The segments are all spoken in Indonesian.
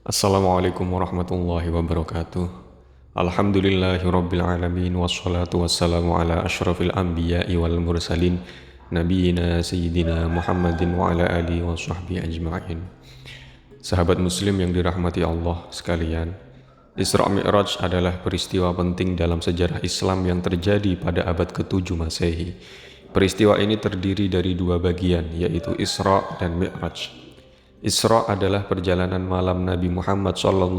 Assalamualaikum warahmatullahi wabarakatuh. Alhamdulillahirabbil alamin wassalatu wassalamu ala asyrafil anbiya'i wal mursalin nabiyina sayyidina Muhammadin wa ala alihi wa sahbihi ajma'in. Sahabat muslim yang dirahmati Allah sekalian, Isra Mi'raj adalah peristiwa penting dalam sejarah Islam yang terjadi pada abad ke-7 Masehi. Peristiwa ini terdiri dari dua bagian, yaitu Isra dan Mi'raj. Isra adalah perjalanan malam Nabi Muhammad SAW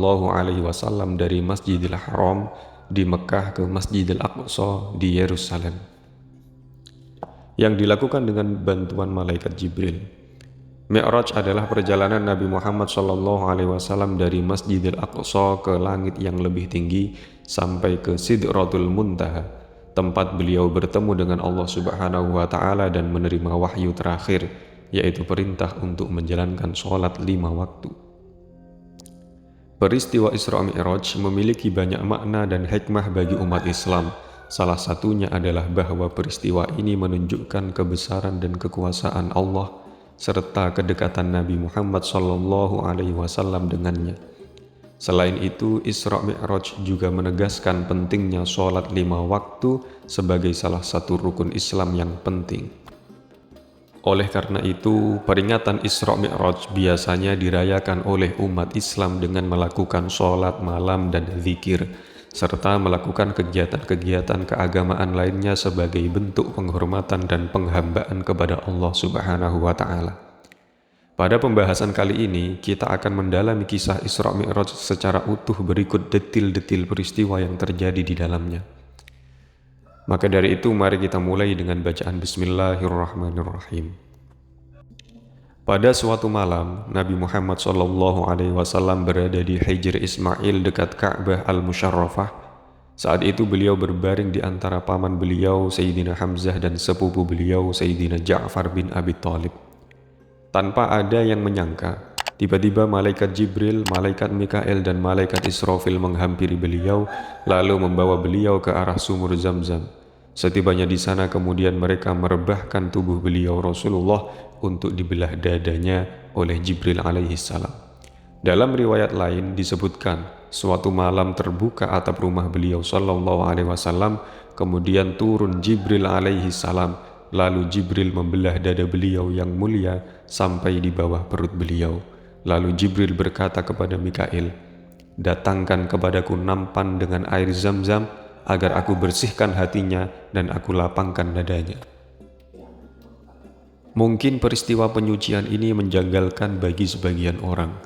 dari Masjidil Haram di Mekah ke Masjidil Aqsa di Yerusalem, yang dilakukan dengan bantuan malaikat Jibril. Mi'raj adalah perjalanan Nabi Muhammad SAW dari Masjidil Aqsa ke langit yang lebih tinggi sampai ke Sidratul Muntaha, tempat beliau bertemu dengan Allah Subhanahu wa Ta'ala dan menerima wahyu terakhir, yaitu perintah untuk menjalankan sholat 5 waktu. Peristiwa Isra Mi'raj memiliki banyak makna dan hikmah bagi umat Islam. Salah satunya adalah bahwa peristiwa ini menunjukkan kebesaran dan kekuasaan Allah serta kedekatan Nabi Muhammad SAW dengannya. Selain itu, Isra Mi'raj juga menegaskan pentingnya sholat 5 waktu sebagai salah satu rukun Islam yang penting. Oleh karena itu, peringatan Isra Mi'raj biasanya dirayakan oleh umat Islam dengan melakukan sholat malam dan zikir, serta melakukan kegiatan-kegiatan keagamaan lainnya sebagai bentuk penghormatan dan penghambaan kepada Allah Subhanahu wa Ta'ala. Pada pembahasan kali ini, kita akan mendalami kisah Isra Mi'raj secara utuh berikut detil-detil peristiwa yang terjadi di dalamnya. Maka dari itu, mari kita mulai dengan bacaan Bismillahirrahmanirrahim. Pada suatu malam, Nabi Muhammad SAW berada di Hijr Ismail dekat Ka'bah Al-Musharrafah. Saat itu beliau berbaring di antara paman beliau Sayyidina Hamzah dan sepupu beliau Sayyidina Ja'far bin Abi Thalib. Tanpa ada yang menyangka, tiba-tiba malaikat Jibril, malaikat Mikael dan malaikat Israfil menghampiri beliau lalu membawa beliau ke arah sumur Zamzam. Setibanya di sana kemudian mereka merebahkan tubuh beliau Rasulullah untuk dibelah dadanya oleh Jibril alaihissalam. Dalam riwayat lain disebutkan, suatu malam terbuka atap rumah beliau sallallahu alaihi wasallam, kemudian turun Jibril alaihissalam, lalu Jibril membelah dada beliau yang mulia sampai di bawah perut beliau. Lalu Jibril berkata kepada Mikail, "Datangkan kepadaku nampan dengan air Zamzam agar aku bersihkan hatinya dan aku lapangkan dadanya." Mungkin peristiwa penyucian ini menjanggalkan bagi sebagian orang,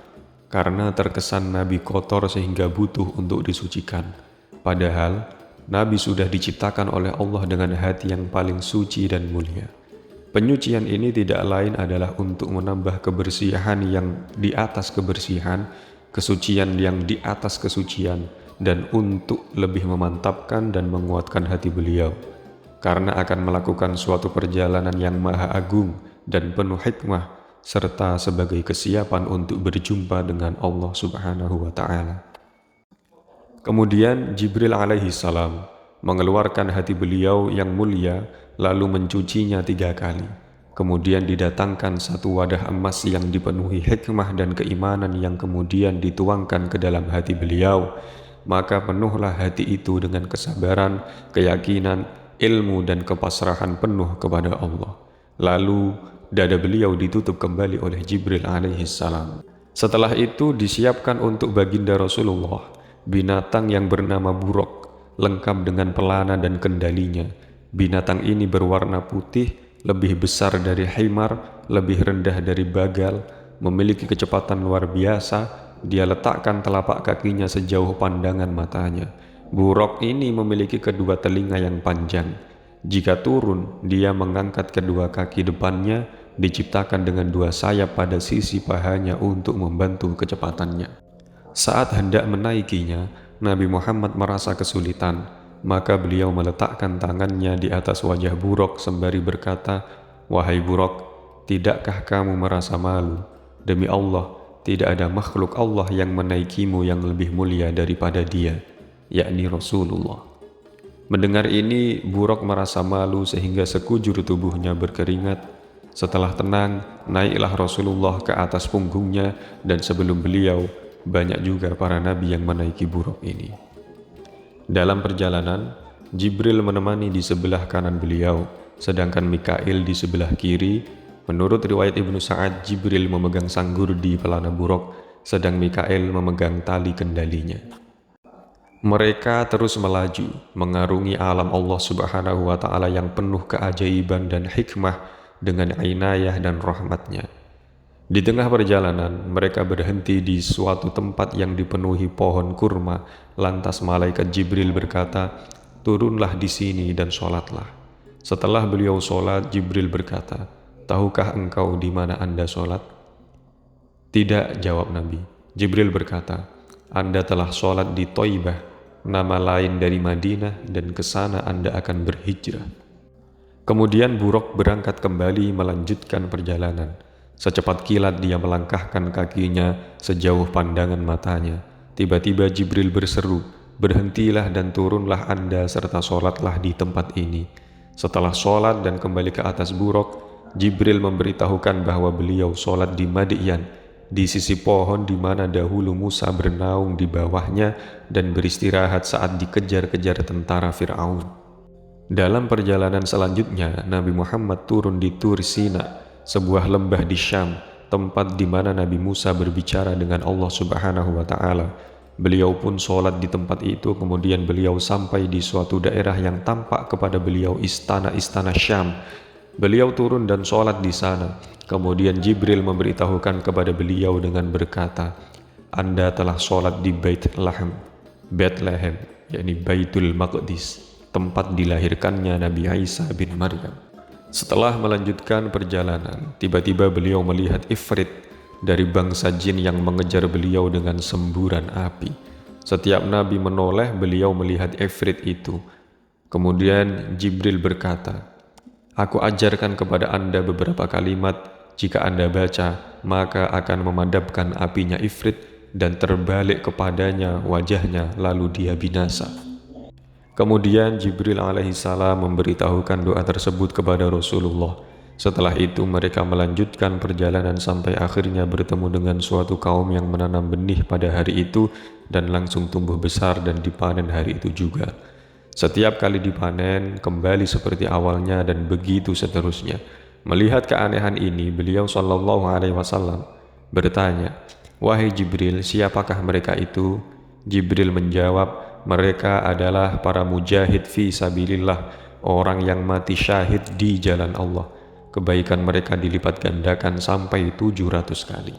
karena terkesan Nabi kotor sehingga butuh untuk disucikan. Padahal, Nabi sudah diciptakan oleh Allah dengan hati yang paling suci dan mulia. Penyucian ini tidak lain adalah untuk menambah kebersihan yang di atas kebersihan, kesucian yang di atas kesucian, dan untuk lebih memantapkan dan menguatkan hati beliau, karena akan melakukan suatu perjalanan yang maha agung dan penuh hikmah, serta sebagai kesiapan untuk berjumpa dengan Allah Subhanahu wa Ta'ala. Kemudian Jibril alaihissalam mengeluarkan hati beliau yang mulia lalu mencucinya 3 kali. Kemudian didatangkan satu wadah emas yang dipenuhi hikmah dan keimanan yang kemudian dituangkan ke dalam hati beliau. Maka penuhlah hati itu dengan kesabaran, keyakinan, ilmu dan kepasrahan penuh kepada Allah. Lalu dada beliau ditutup kembali oleh Jibril alaihissalam. Setelah itu disiapkan untuk baginda Rasulullah binatang yang bernama buruk, lengkap dengan pelana dan kendalinya. Binatang ini berwarna putih, lebih besar dari himar, lebih rendah dari bagal, memiliki kecepatan luar biasa. Dia letakkan telapak kakinya sejauh pandangan matanya. Buruk ini memiliki kedua telinga yang panjang. Jika turun, dia mengangkat kedua kaki depannya, diciptakan dengan 2 sayap pada sisi pahanya untuk membantu kecepatannya. Saat hendak menaikinya, Nabi Muhammad merasa kesulitan, maka beliau meletakkan tangannya di atas wajah buruk sembari berkata, "Wahai buruk, tidakkah kamu merasa malu? Demi Allah, tidak ada makhluk Allah yang menaikimu yang lebih mulia daripada dia, yakni Rasulullah." Mendengar ini, buruk merasa malu sehingga sekujur tubuhnya berkeringat. Setelah tenang, naiklah Rasulullah ke atas punggungnya dan sebelum beliau, banyak juga para nabi yang menaiki buruk ini. Dalam perjalanan, Jibril menemani di sebelah kanan beliau, sedangkan Mikail di sebelah kiri. Menurut riwayat Ibnu Sa'ad, Jibril memegang sanggur di pelana buruk, sedang Mikail memegang tali kendalinya. Mereka terus melaju, mengarungi alam Allah Subhanahu wa Ta'ala yang penuh keajaiban dan hikmah dengan inayah dan rahmatnya. Di tengah perjalanan, mereka berhenti di suatu tempat yang dipenuhi pohon kurma. Lantas malaikat Jibril berkata, "Turunlah di sini dan sholatlah." Setelah beliau sholat, Jibril berkata, "Tahukah engkau di mana Anda sholat?" "Tidak," jawab Nabi. Jibril berkata, "Anda telah sholat di Thaibah, nama lain dari Madinah, dan ke sana Anda akan berhijrah." Kemudian Buraq berangkat kembali melanjutkan perjalanan. Secepat kilat dia melangkahkan kakinya sejauh pandangan matanya. Tiba-tiba Jibril berseru, "Berhentilah dan turunlah Anda serta sholatlah di tempat ini." Setelah sholat dan kembali ke atas Buraq, Jibril memberitahukan bahwa beliau sholat di Madyan, di sisi pohon di mana dahulu Musa bernaung di bawahnya dan beristirahat saat dikejar-kejar tentara Fir'aun. Dalam perjalanan selanjutnya, Nabi Muhammad turun di Tur Sina, sebuah lembah di Syam, tempat di mana Nabi Musa berbicara dengan Allah Subhanahu wa Ta'ala. Beliau pun sholat di tempat itu. Kemudian beliau sampai di suatu daerah yang tampak kepada beliau istana-istana Syam. Beliau turun dan sholat di sana. Kemudian Jibril memberitahukan kepada beliau dengan berkata, "Anda telah sholat di Bethlehem, yakni Baitul Maqdis, tempat dilahirkannya Nabi Isa bin Maryam." Setelah melanjutkan perjalanan, tiba-tiba beliau melihat Ifrit dari bangsa jin yang mengejar beliau dengan semburan api. Setiap Nabi menoleh, beliau melihat Ifrit itu. Kemudian Jibril berkata, "Aku ajarkan kepada Anda beberapa kalimat. Jika Anda baca, maka akan memadamkan apinya Ifrit dan terbalik kepadanya wajahnya, lalu dia binasa." Kemudian Jibril alaihissalam memberitahukan doa tersebut kepada Rasulullah. Setelah itu mereka melanjutkan perjalanan sampai akhirnya bertemu dengan suatu kaum yang menanam benih pada hari itu dan langsung tumbuh besar dan dipanen hari itu juga. Setiap kali dipanen kembali seperti awalnya dan begitu seterusnya. Melihat keanehan ini, beliau Shallallahu Alaihi Wasallam bertanya, "Wahai Jibril, siapakah mereka itu?" Jibril menjawab, "Mereka adalah para mujahid fi sabilillah, orang yang mati syahid di jalan Allah. Kebaikan mereka dilipat gandakan sampai 700 kali."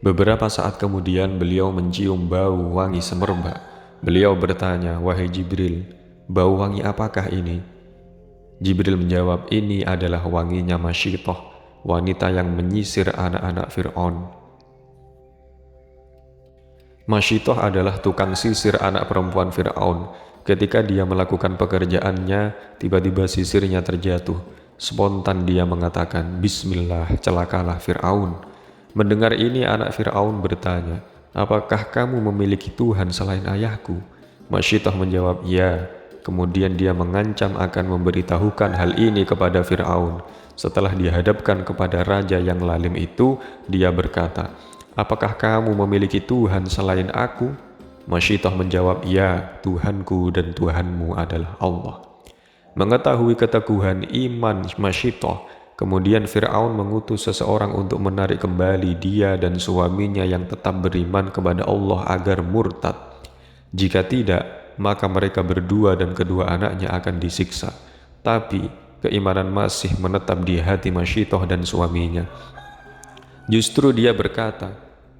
Beberapa saat kemudian beliau mencium bau wangi semerbak. Beliau bertanya, "Wahai Jibril, bau wangi apakah ini?" Jibril menjawab, "Ini adalah wanginya Masyitoh, wanita yang menyisir anak-anak Fir'aun." Masyitoh adalah tukang sisir anak perempuan Fir'aun. Ketika dia melakukan pekerjaannya, tiba-tiba sisirnya terjatuh. Spontan dia mengatakan, "Bismillah, celakalah Fir'aun." Mendengar ini, anak Fir'aun bertanya, "Apakah kamu memiliki Tuhan selain ayahku?" Masyitoh menjawab, "Ya." Kemudian dia mengancam akan memberitahukan hal ini kepada Fir'aun. Setelah dihadapkan kepada raja yang lalim itu, dia berkata, "Apakah kamu memiliki Tuhan selain aku?" Masyitoh menjawab, "Ya, Tuhanku dan Tuhanmu adalah Allah." Mengetahui keteguhan iman Masyitoh, kemudian Fir'aun mengutus seseorang untuk menarik kembali dia dan suaminya yang tetap beriman kepada Allah agar murtad. Jika tidak, maka mereka berdua dan kedua anaknya akan disiksa. Tapi keimanan masih menetap di hati Masyitoh dan suaminya. Justru dia berkata,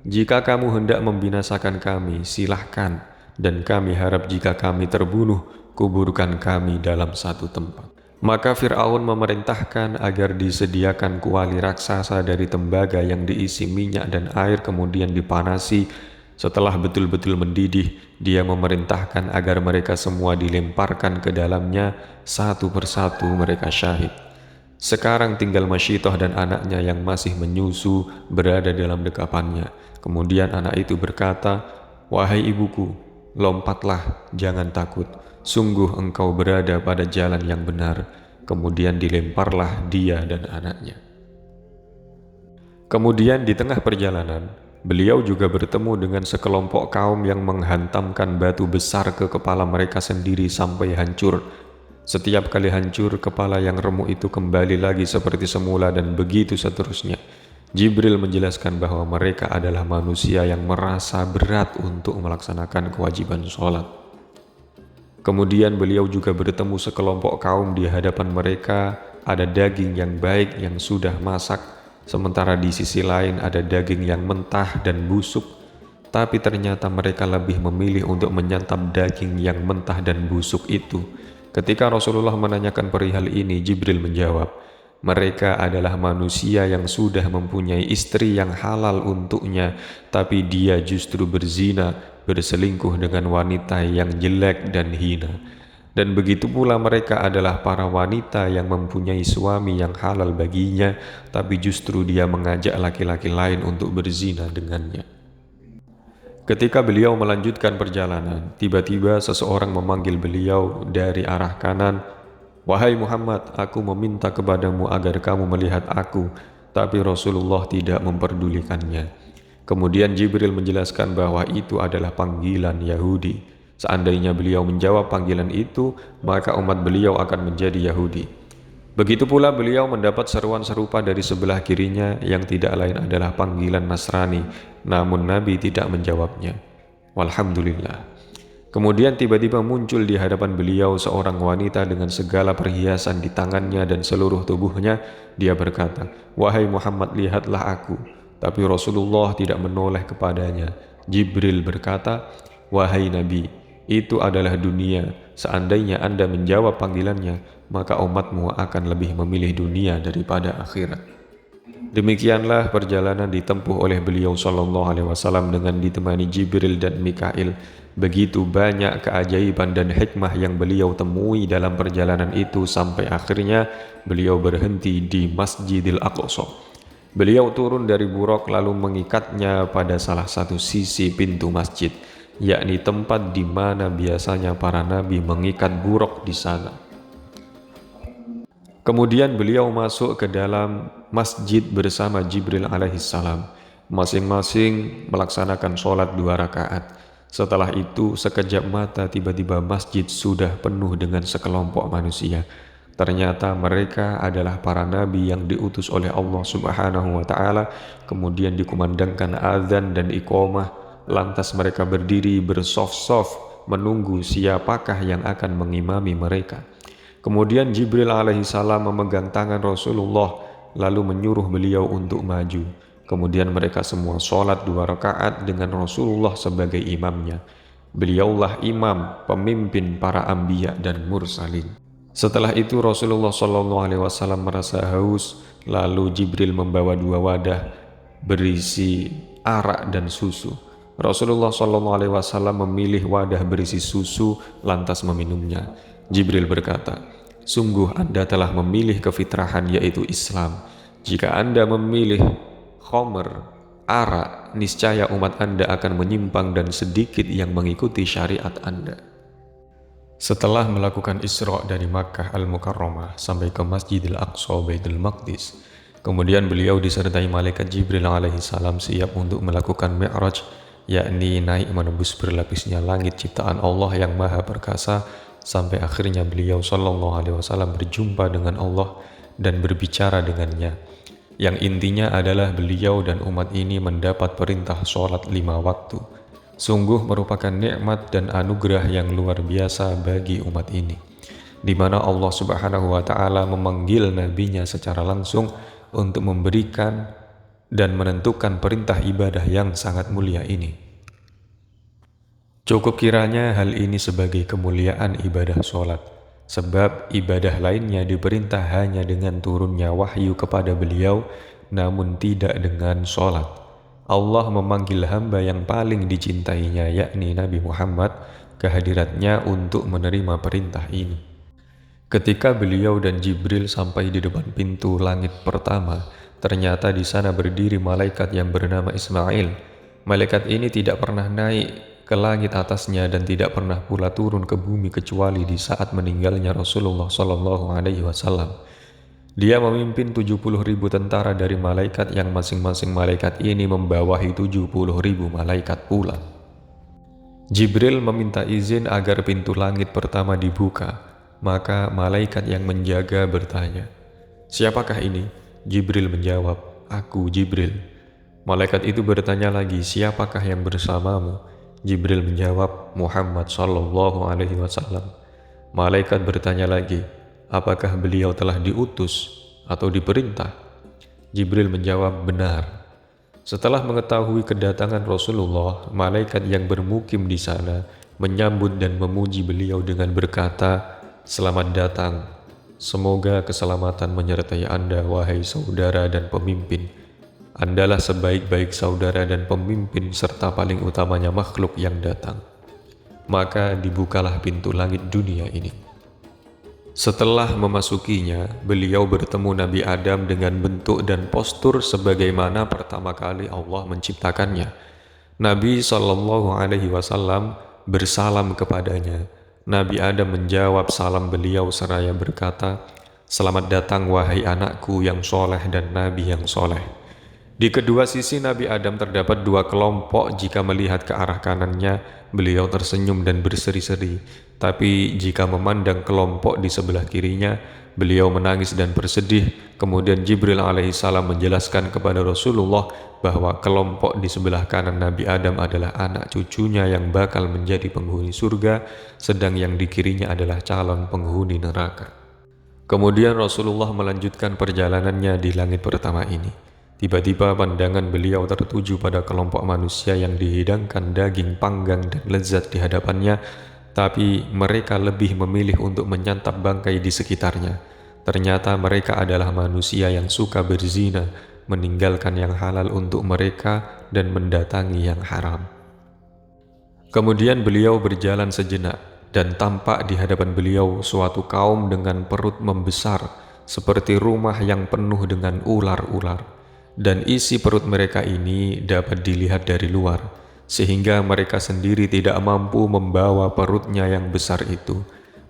"Jika kamu hendak membinasakan kami, silahkan, dan kami harap jika kami terbunuh, kuburkan kami dalam satu tempat." Maka Fir'aun memerintahkan agar disediakan kuali raksasa dari tembaga yang diisi minyak dan air kemudian dipanasi. Setelah betul-betul mendidih, dia memerintahkan agar mereka semua dilemparkan ke dalamnya. Satu persatu mereka syahid. Sekarang tinggal Masyitoh dan anaknya yang masih menyusu berada dalam dekapannya. Kemudian anak itu berkata, "Wahai ibuku, lompatlah, jangan takut. Sungguh engkau berada pada jalan yang benar." Kemudian dilemparlah dia dan anaknya. Kemudian di tengah perjalanan, Beliau juga bertemu dengan sekelompok kaum yang menghantamkan batu besar ke kepala mereka sendiri sampai hancur. Setiap kali hancur, kepala yang remuk itu kembali lagi seperti semula dan begitu seterusnya. Jibril menjelaskan bahwa mereka adalah manusia yang merasa berat untuk melaksanakan kewajiban sholat. Kemudian beliau juga bertemu sekelompok kaum. Di hadapan mereka ada daging yang baik yang sudah masak, sementara di sisi lain ada daging yang mentah dan busuk. Tapi ternyata mereka lebih memilih untuk menyantap daging yang mentah dan busuk itu. Ketika Rasulullah menanyakan perihal ini, Jibril menjawab, mereka adalah manusia yang sudah mempunyai istri yang halal untuknya, tapi dia justru berzina, berselingkuh dengan wanita yang jelek dan hina. Dan begitu pula mereka adalah para wanita yang mempunyai suami yang halal baginya, tapi justru dia mengajak laki-laki lain untuk berzina dengannya. Ketika beliau melanjutkan perjalanan, tiba-tiba seseorang memanggil beliau dari arah kanan, "Wahai Muhammad, aku meminta kepadamu agar kamu melihat aku," tapi Rasulullah tidak memperdulikannya. Kemudian Jibril menjelaskan bahwa itu adalah panggilan Yahudi. Seandainya beliau menjawab panggilan itu, maka umat beliau akan menjadi Yahudi. Begitu pula beliau mendapat seruan serupa dari sebelah kirinya yang tidak lain adalah panggilan Nasrani, namun Nabi tidak menjawabnya. Walhamdulillah. Kemudian tiba-tiba muncul di hadapan beliau seorang wanita dengan segala perhiasan di tangannya dan seluruh tubuhnya. Dia berkata, "Wahai Muhammad, lihatlah aku." Tapi Rasulullah tidak menoleh kepadanya. Jibril berkata, "Wahai Nabi, itu adalah dunia. Seandainya Anda menjawab panggilannya, maka umatmu akan lebih memilih dunia daripada akhirat." Demikianlah perjalanan ditempuh oleh beliau sallallahu alaihi wasallam dengan ditemani Jibril dan Mikail. Begitu banyak keajaiban dan hikmah yang beliau temui dalam perjalanan itu sampai akhirnya beliau berhenti di Masjidil Aqsa. Beliau turun dari buraq lalu mengikatnya pada salah satu sisi pintu masjid, yakni tempat di mana biasanya para nabi mengikat buraq di sana. Kemudian beliau masuk ke dalam masjid bersama Jibril alaihissalam. Masing-masing melaksanakan sholat 2 rakaat. Setelah itu sekejap mata tiba-tiba masjid sudah penuh dengan sekelompok manusia. Ternyata mereka adalah para nabi yang diutus oleh Allah Subhanahu wa Ta'ala. Kemudian dikumandangkan azan dan iqamah. Lantas mereka berdiri bersaf-saf menunggu siapakah yang akan mengimami mereka. Kemudian Jibril alaihissalam memegang tangan Rasulullah lalu menyuruh beliau untuk maju. Kemudian mereka semua sholat 2 rakaat dengan Rasulullah sebagai imamnya. Beliaulah imam, pemimpin para anbiya dan mursalin. Setelah itu Rasulullah SAW merasa haus, lalu Jibril membawa 2 wadah berisi arak dan susu. Rasulullah SAW memilih wadah berisi susu lantas meminumnya. Jibril berkata, "Sungguh Anda telah memilih kefitrahan yaitu Islam. Jika Anda memilih khamr, arak, niscaya umat Anda akan menyimpang dan sedikit yang mengikuti syariat Anda." Setelah melakukan Isra dari Makkah Al-Mukarramah sampai ke Masjidil Aqsa Baitul Maqdis, kemudian beliau disertai malaikat Jibril alaihissalam siap untuk melakukan Mi'raj, yakni naik menembus berlapisnya langit ciptaan Allah yang maha perkasa, sampai akhirnya beliau sallallahu alaihi wasallam berjumpa dengan Allah dan berbicara dengannya, yang intinya adalah beliau dan umat ini mendapat perintah sholat 5 waktu. Sungguh merupakan nikmat dan anugerah yang luar biasa bagi umat ini, di mana Allah Subhanahu wa Ta'ala memanggil nabinya secara langsung untuk memberikan dan menentukan perintah ibadah yang sangat mulia ini. Cukup kiranya hal ini sebagai kemuliaan ibadah sholat, sebab ibadah lainnya diperintah hanya dengan turunnya wahyu kepada beliau, namun tidak dengan sholat. Allah memanggil hamba yang paling dicintainya, yakni Nabi Muhammad, ke hadiratnya untuk menerima perintah ini. Ketika beliau dan Jibril sampai di depan pintu langit pertama, ternyata di sana berdiri malaikat yang bernama Ismail. Malaikat ini tidak pernah naik ke langit atasnya dan tidak pernah pula turun ke bumi kecuali di saat meninggalnya Rasulullah SAW. Dia memimpin 70.000 tentara dari malaikat yang masing-masing malaikat ini membawahi 70.000 malaikat pula. Jibril meminta izin agar pintu langit pertama dibuka, maka malaikat yang menjaga bertanya, "Siapakah ini?" Jibril menjawab, "Aku Jibril." Malaikat itu bertanya lagi, "Siapakah yang bersamamu?" Jibril menjawab, "Muhammad sallallahu alaihi wasallam." Malaikat bertanya lagi, "Apakah beliau telah diutus atau diperintah?" Jibril menjawab, "Benar." Setelah mengetahui kedatangan Rasulullah, malaikat yang bermukim di sana menyambut dan memuji beliau dengan berkata, "Selamat datang. Semoga keselamatan menyertai Anda, wahai saudara dan pemimpin. Andalah sebaik-baik saudara dan pemimpin serta paling utamanya makhluk yang datang." Maka dibukalah pintu langit dunia ini. Setelah memasukinya, beliau bertemu Nabi Adam dengan bentuk dan postur sebagaimana pertama kali Allah menciptakannya. Nabi Shallallahu Alaihi Wasallam bersalam kepadanya. Nabi Adam menjawab salam beliau seraya berkata, "Selamat datang wahai anakku yang soleh dan Nabi yang soleh." Di kedua sisi Nabi Adam terdapat dua kelompok. Jika melihat ke arah kanannya, beliau tersenyum dan berseri-seri. Tapi jika memandang kelompok di sebelah kirinya, beliau menangis dan bersedih. Kemudian Jibril alaihissalam menjelaskan kepada Rasulullah bahwa kelompok di sebelah kanan Nabi Adam adalah anak cucunya yang bakal menjadi penghuni surga, sedang yang di kirinya adalah calon penghuni neraka. Kemudian Rasulullah melanjutkan perjalanannya di langit pertama ini. Tiba-tiba pandangan beliau tertuju pada kelompok manusia yang dihidangkan daging panggang dan lezat di hadapannya, tapi mereka lebih memilih untuk menyantap bangkai di sekitarnya. Ternyata mereka adalah manusia yang suka berzina, meninggalkan yang halal untuk mereka dan mendatangi yang haram. Kemudian beliau berjalan sejenak, dan tampak di hadapan beliau suatu kaum dengan perut membesar, seperti rumah yang penuh dengan ular-ular. Dan isi perut mereka ini dapat dilihat dari luar, sehingga mereka sendiri tidak mampu membawa perutnya yang besar itu.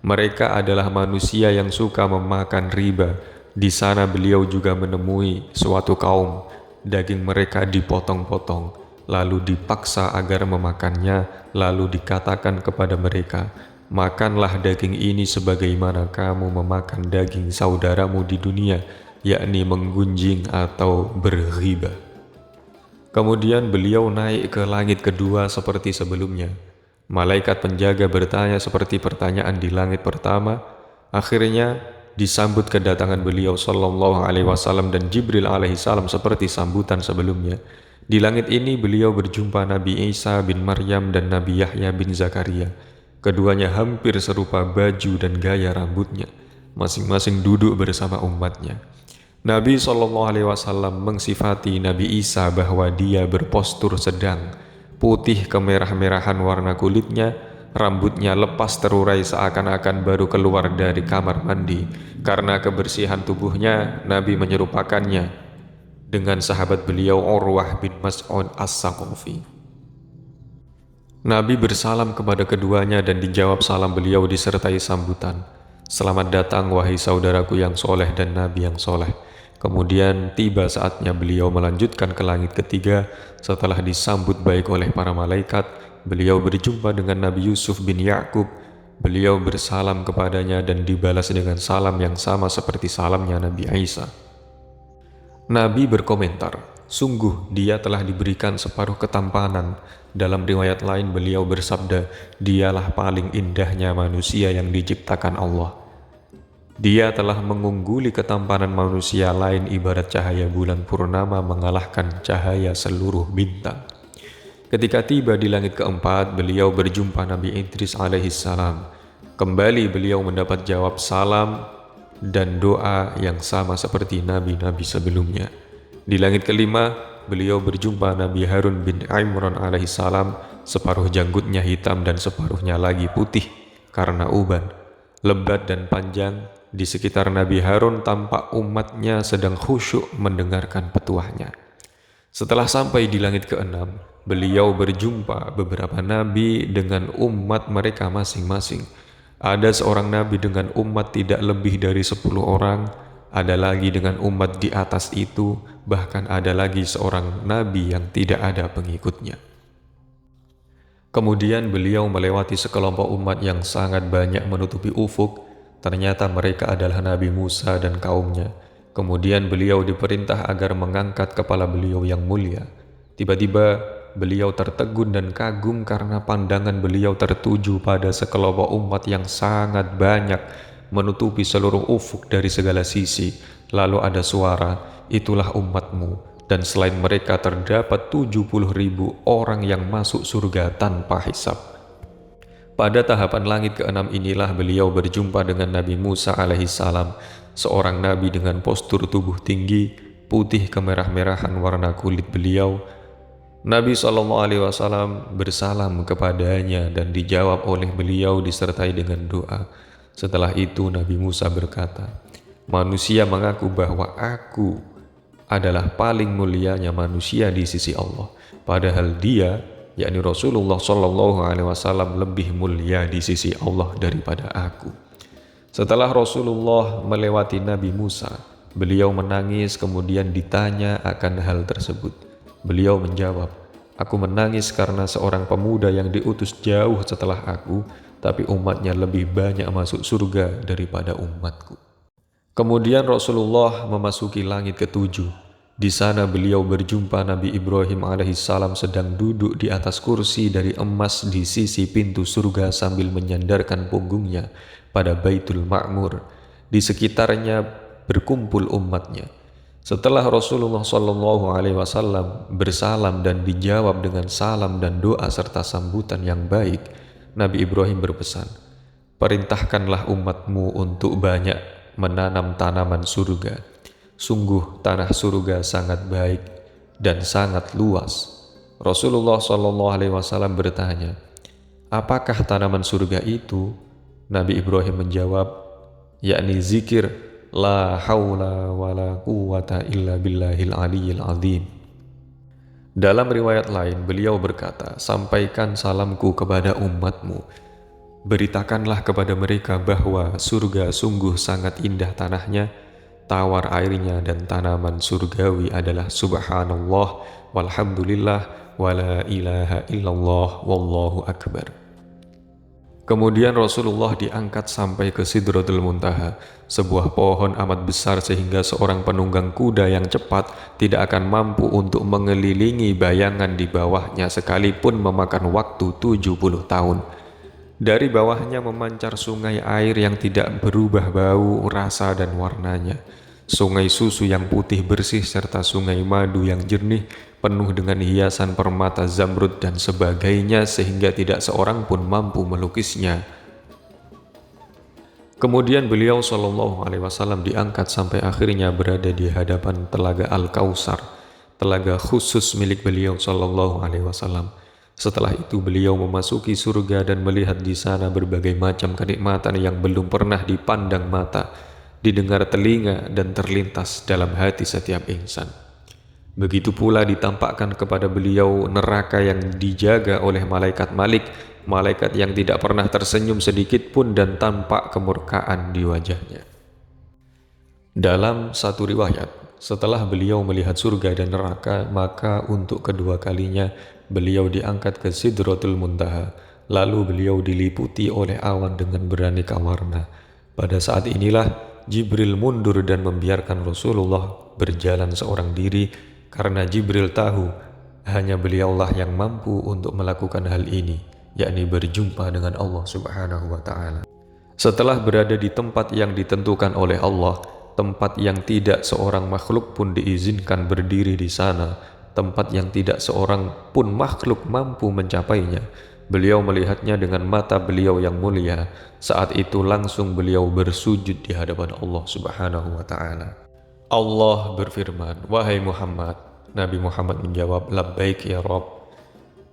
Mereka adalah manusia yang suka memakan riba. Di sana beliau juga menemui suatu kaum, daging mereka dipotong-potong, lalu dipaksa agar memakannya, lalu dikatakan kepada mereka, "Makanlah daging ini sebagaimana kamu memakan daging saudaramu di dunia," yakni menggunjing atau berghibah. Kemudian beliau naik ke langit kedua seperti sebelumnya. Malaikat penjaga bertanya seperti pertanyaan di langit pertama. Akhirnya disambut kedatangan beliau Shallallahu Alaihi Wasallam dan Jibril alaihissalam seperti sambutan sebelumnya. Di langit ini beliau berjumpa Nabi Isa bin Maryam dan Nabi Yahya bin Zakaria. Keduanya hampir serupa baju dan gaya rambutnya, masing-masing duduk bersama umatnya. Nabi SAW mengsifati Nabi Isa bahwa dia berpostur sedang, putih kemerah-merahan warna kulitnya, rambutnya lepas terurai seakan-akan baru keluar dari kamar mandi. Karena kebersihan tubuhnya, Nabi menyerupakannya dengan sahabat beliau Urwah bin Mas'ud As-Saqafi. Nabi bersalam kepada keduanya dan dijawab salam beliau disertai sambutan, "Selamat datang wahai saudaraku yang soleh dan Nabi yang soleh." Kemudian tiba saatnya beliau melanjutkan ke langit ketiga. Setelah disambut baik oleh para malaikat, beliau berjumpa dengan Nabi Yusuf bin Ya'qub. Beliau bersalam kepadanya dan dibalas dengan salam yang sama seperti salamnya Nabi Isa. Nabi berkomentar, "Sungguh dia telah diberikan separuh ketampanan." Dalam riwayat lain beliau bersabda, "Dialah paling indahnya manusia yang diciptakan Allah." Dia telah mengungguli ketampanan manusia lain ibarat cahaya bulan purnama mengalahkan cahaya seluruh bintang. Ketika tiba di langit keempat, beliau berjumpa Nabi Idris alaihissalam. Kembali beliau mendapat jawab salam dan doa yang sama seperti nabi-nabi sebelumnya. Di langit kelima, beliau berjumpa Nabi Harun bin Imran alaihissalam. Separuh janggutnya hitam dan separuhnya lagi putih karena uban, lebat dan panjang. Di sekitar Nabi Harun tampak umatnya sedang khusyuk mendengarkan petuahnya. Setelah sampai di langit keenam, beliau berjumpa beberapa nabi dengan umat mereka masing-masing. Ada seorang nabi dengan umat tidak lebih dari 10 orang, ada lagi dengan umat di atas itu, bahkan ada lagi seorang nabi yang tidak ada pengikutnya. Kemudian beliau melewati sekelompok umat yang sangat banyak menutupi ufuk. Ternyata mereka adalah Nabi Musa dan kaumnya. Kemudian beliau diperintah agar mengangkat kepala beliau yang mulia. Tiba-tiba beliau tertegun dan kagum karena pandangan beliau tertuju pada sekelompok umat yang sangat banyak menutupi seluruh ufuk dari segala sisi. Lalu ada suara, "Itulah umatmu." Dan selain mereka terdapat 70.000 orang yang masuk surga tanpa hisab. Pada tahapan langit ke-6 inilah beliau berjumpa dengan Nabi Musa alaihissalam, seorang nabi dengan postur tubuh tinggi, putih kemerah-merahan warna kulit beliau. Nabi SAW bersalam kepadanya dan dijawab oleh beliau disertai dengan doa. Setelah itu Nabi Musa berkata, "Manusia mengaku bahwa aku adalah paling mulianya manusia di sisi Allah, padahal dia, yakni Rasulullah SAW, lebih mulia di sisi Allah daripada aku." Setelah Rasulullah melewati Nabi Musa, beliau menangis kemudian ditanya akan hal tersebut. Beliau menjawab, "Aku menangis karena seorang pemuda yang diutus jauh setelah aku, tapi umatnya lebih banyak masuk surga daripada umatku." Kemudian Rasulullah memasuki langit ke-7. Di sana beliau berjumpa Nabi Ibrahim alaihissalam sedang duduk di atas kursi dari emas di sisi pintu surga sambil menyandarkan punggungnya pada Baitul Ma'mur. Di sekitarnya berkumpul umatnya. Setelah Rasulullah SAW bersalam dan dijawab dengan salam dan doa serta sambutan yang baik, Nabi Ibrahim berpesan, "Perintahkanlah umatmu untuk banyak menanam tanaman surga. Sungguh tanah surga sangat baik dan sangat luas." Rasulullah SAW bertanya, "Apakah tanaman surga itu?" Nabi Ibrahim menjawab, yakni zikir la haula wala quwata illa billahil aliyyil azim. Dalam riwayat lain beliau berkata, "Sampaikan salamku kepada umatmu. Beritakanlah kepada mereka bahwa surga sungguh sangat indah tanahnya, tawar airnya dan tanaman surgawi adalah subhanallah walhamdulillah wala ilaha illallah wallahu akbar." Kemudian Rasulullah diangkat sampai ke Sidratul Muntaha, sebuah pohon amat besar sehingga seorang penunggang kuda yang cepat tidak akan mampu untuk mengelilingi bayangan di bawahnya sekalipun memakan waktu 70 tahun. Dari bawahnya memancar sungai air yang tidak berubah bau, rasa, dan warnanya. Sungai susu yang putih bersih serta sungai madu yang jernih penuh dengan hiasan permata zamrud dan sebagainya sehingga tidak seorang pun mampu melukisnya. Kemudian beliau SAW diangkat sampai akhirnya berada di hadapan telaga Al-Kautsar, telaga khusus milik beliau SAW. Setelah itu beliau memasuki surga dan melihat di sana berbagai macam kenikmatan yang belum pernah dipandang mata, didengar telinga, dan terlintas dalam hati setiap insan. Begitu pula ditampakkan kepada beliau neraka yang dijaga oleh malaikat Malik, malaikat yang tidak pernah tersenyum sedikit pun dan tampak kemurkaan di wajahnya. Dalam satu riwayat, setelah beliau melihat surga dan neraka, maka untuk kedua kalinya beliau diangkat ke Sidratul Muntaha, lalu beliau diliputi oleh awan dengan beraneka warna. Pada saat inilah Jibril mundur dan membiarkan Rasulullah berjalan seorang diri, karena Jibril tahu hanya beliaulah yang mampu untuk melakukan hal ini, yakni berjumpa dengan Allah Subhanahu wa Ta'ala. Setelah berada di tempat yang ditentukan oleh Allah, tempat yang tidak seorang makhluk pun diizinkan berdiri di sana, tempat yang tidak seorang pun makhluk mampu mencapainya, beliau melihatnya dengan mata beliau yang mulia. Saat itu langsung beliau bersujud di hadapan Allah Subhanahu wa Ta'ala. Allah berfirman, "Wahai Muhammad." Nabi Muhammad menjawab, "Labbaik ya Rabb."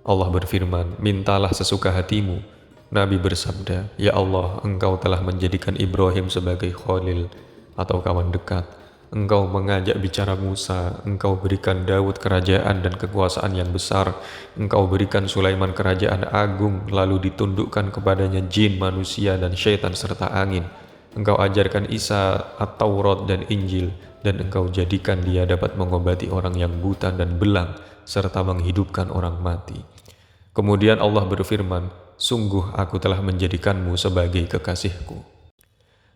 Allah berfirman, "Mintalah sesuka hatimu." Nabi bersabda, "Ya Allah, Engkau telah menjadikan Ibrahim sebagai khalil atau kawan dekat. Engkau mengajak bicara Musa, Engkau berikan Daud kerajaan dan kekuasaan yang besar, Engkau berikan Sulaiman kerajaan agung, lalu ditundukkan kepadanya jin, manusia, dan syaitan serta angin. Engkau ajarkan Isa At-Taurat dan Injil, dan engkau jadikan dia dapat mengobati orang yang buta dan belang, serta menghidupkan orang mati. Kemudian Allah berfirman, sungguh aku telah menjadikanmu sebagai kekasihku.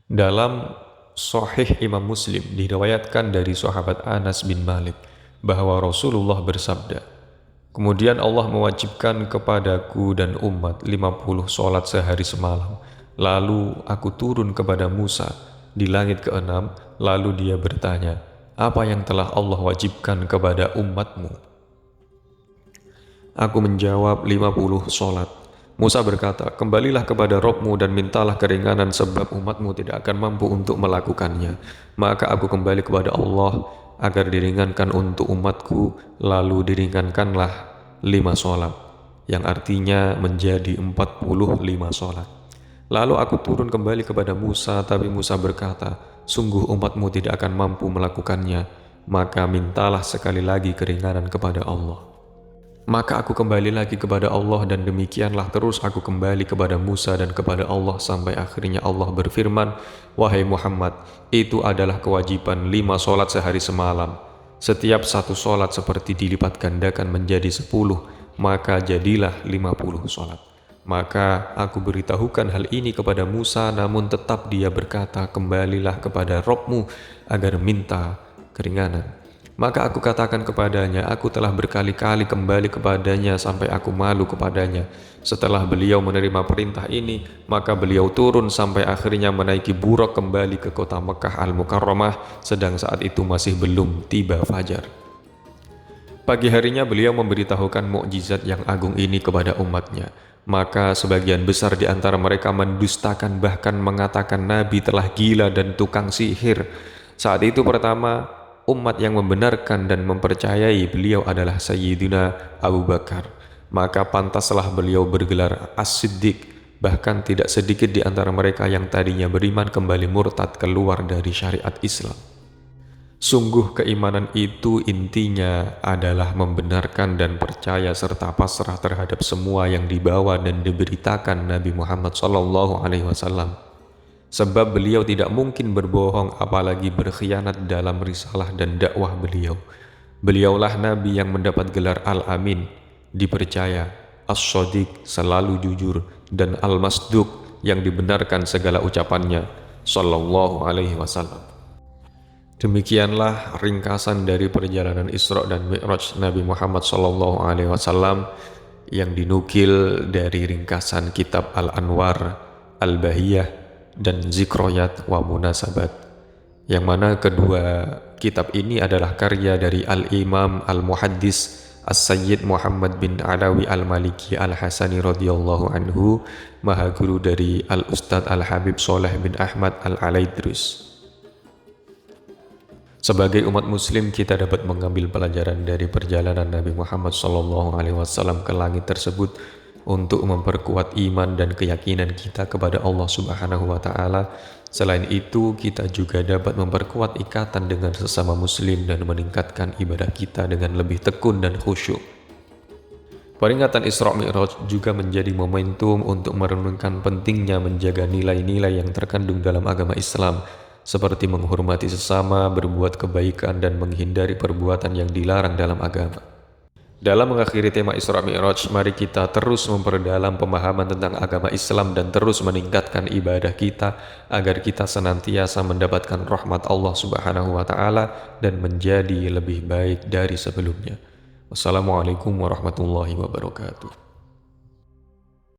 Dalam Sahih Imam Muslim diriwayatkan dari sahabat Anas bin Malik bahwa Rasulullah bersabda, kemudian Allah mewajibkan kepadaku dan umat 50 sholat sehari semalam. Lalu aku turun kepada Musa di langit keenam, lalu dia bertanya, apa yang telah Allah wajibkan kepada umatmu? Aku menjawab 50 sholat. Musa berkata, kembalilah kepada Rabbmu dan mintalah keringanan sebab umatmu tidak akan mampu untuk melakukannya. Maka aku kembali kepada Allah agar diringankan untuk umatku, lalu diringankanlah 5 sholat, yang artinya menjadi 45 sholat. Lalu aku turun kembali kepada Musa, tapi Musa berkata, sungguh umatmu tidak akan mampu melakukannya, maka mintalah sekali lagi keringanan kepada Allah. Maka aku kembali lagi kepada Allah dan demikianlah terus aku kembali kepada Musa dan kepada Allah sampai akhirnya Allah berfirman, wahai Muhammad, itu adalah kewajiban 5 sholat sehari semalam. Setiap satu sholat seperti dilipat gandakan menjadi 10, maka jadilah 50 sholat. Maka aku beritahukan hal ini kepada Musa, namun tetap dia berkata, kembalilah kepada Rabbmu agar minta keringanan. Maka aku katakan kepadanya, aku telah berkali-kali kembali kepadanya sampai aku malu kepadanya. Setelah beliau menerima perintah ini, maka beliau turun sampai akhirnya menaiki buraq kembali ke kota Mekah Al-Mukarramah, sedang saat itu masih belum tiba fajar. Pagi harinya beliau memberitahukan mukjizat yang agung ini kepada umatnya. Maka sebagian besar di antara mereka mendustakan, bahkan mengatakan Nabi telah gila dan tukang sihir. Saat itu pertama, umat yang membenarkan dan mempercayai beliau adalah Sayyidina Abu Bakar. Maka pantaslah beliau bergelar As-Siddiq. Bahkan tidak sedikit di antara mereka yang tadinya beriman kembali murtad keluar dari syariat Islam. Sungguh keimanan itu intinya adalah membenarkan dan percaya serta pasrah terhadap semua yang dibawa dan diberitakan Nabi Muhammad SAW. Sebab beliau tidak mungkin berbohong apalagi berkhianat dalam risalah dan dakwah beliau. Beliaulah Nabi yang mendapat gelar Al-Amin, dipercaya, As-Shadiq, selalu jujur, dan Al-Masduq, yang dibenarkan segala ucapannya, Sallallahu Alaihi Wasallam. Demikianlah ringkasan dari perjalanan Isra dan Mi'raj Nabi Muhammad Sallallahu Alaihi Wasallam yang dinukil dari ringkasan kitab Al-Anwar, Al-Bahiyah, dan Zikroyat wa Munasabat, yang mana kedua kitab ini adalah karya dari Al-Imam Al-Muhaddis As-Sayyid Muhammad bin Alawi Al-Maliki Al-Hasani radhiyallahu anhu, maha guru dari Al-Ustadz Al-Habib Soleh bin Ahmad Al-Alaidrus. Sebagai umat muslim, kita dapat mengambil pelajaran dari perjalanan Nabi Muhammad SAW ke langit tersebut untuk memperkuat iman dan keyakinan kita kepada Allah Subhanahu wa Ta'ala. Selain itu, kita juga dapat memperkuat ikatan dengan sesama muslim dan meningkatkan ibadah kita dengan lebih tekun dan khusyuk. Peringatan Isra Mi'raj juga menjadi momentum untuk merenungkan pentingnya menjaga nilai-nilai yang terkandung dalam agama Islam, seperti menghormati sesama, berbuat kebaikan, dan menghindari perbuatan yang dilarang dalam agama. Dalam mengakhiri tema Isra Mi'raj, mari kita terus memperdalam pemahaman tentang agama Islam dan terus meningkatkan ibadah kita agar kita senantiasa mendapatkan rahmat Allah Subhanahu wa Ta'ala dan menjadi lebih baik dari sebelumnya. Wassalamualaikum warahmatullahi wabarakatuh.